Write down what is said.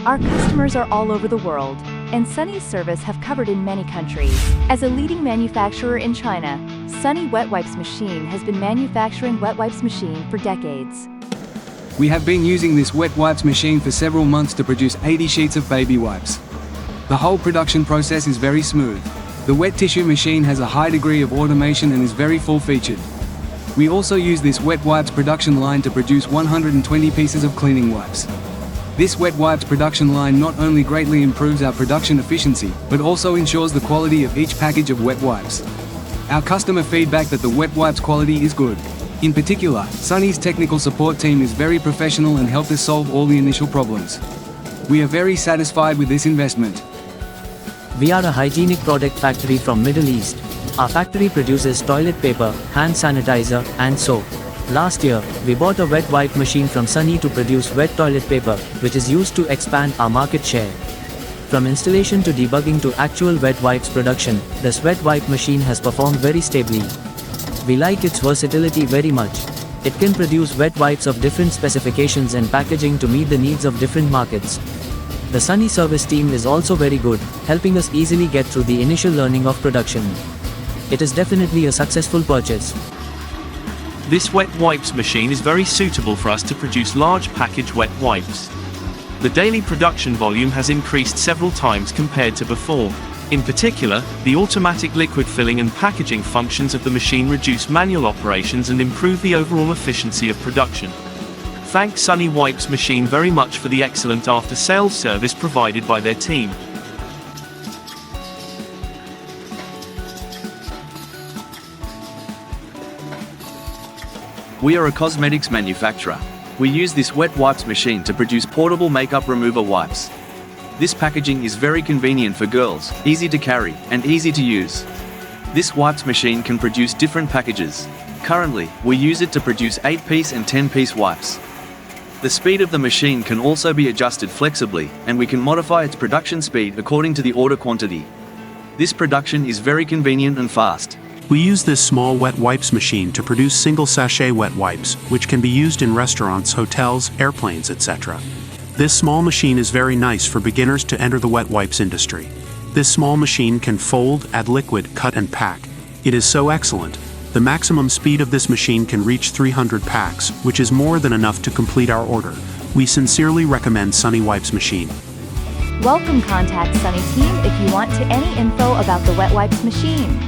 Our customers are all over the world, and SUNY's service have covered in many countries. As a leading manufacturer in China, SUNY Wet Wipes Machine has been manufacturing wet wipes machine for decades. We have been using this wet wipes machine for several months to produce 80 sheets of baby wipes. The whole production process is very smooth. The wet tissue machine has a high degree of automation and is very full-featured. We also use this wet wipes production line to produce 120 pieces of cleaning wipes. This wet wipes production line not only greatly improves our production efficiency, but also ensures the quality of each package of wet wipes. Our customer feedback that the wet wipes quality is good. In particular, SUNY's technical support team is very professional and helped us solve all the initial problems. We are very satisfied with this investment. We are a hygienic product factory from Middle East. Our factory produces toilet paper, hand sanitizer, and soap. Last year, we bought a wet wipe machine from SUNY to produce wet toilet paper, which is used to expand our market share. From installation to debugging to actual wet wipes production, this wet wipe machine has performed very stably. We like its versatility very much. It can produce wet wipes of different specifications and packaging to meet the needs of different markets. The SUNY service team is also very good, helping us easily get through the initial learning of production. It is definitely a successful purchase. This wet wipes machine is very suitable for us to produce large package wet wipes. The daily production volume has increased several times compared to before. In particular, the automatic liquid filling and packaging functions of the machine reduce manual operations and improve the overall efficiency of production. Thank SUNY Wipes Machine very much for the excellent after-sales service provided by their team. We are a cosmetics manufacturer. We use this wet wipes machine to produce portable makeup remover wipes. This packaging is very convenient for girls, easy to carry, and easy to use. This wipes machine can produce different packages. Currently, we use it to produce 8-piece and 10-piece wipes. The speed of the machine can also be adjusted flexibly, and we can modify its production speed according to the order quantity. This production is very convenient and fast. We use this small wet wipes machine to produce single sachet wet wipes, which can be used in restaurants, hotels, airplanes, etc. This small machine is very nice for beginners to enter the wet wipes industry. This small machine can fold, add liquid, cut and pack. It is so excellent. The maximum speed of this machine can reach 300 packs, which is more than enough to complete our order. We sincerely recommend SUNY Wipes Machine. Welcome, contact SUNY team if you want any info about the wet wipes machine.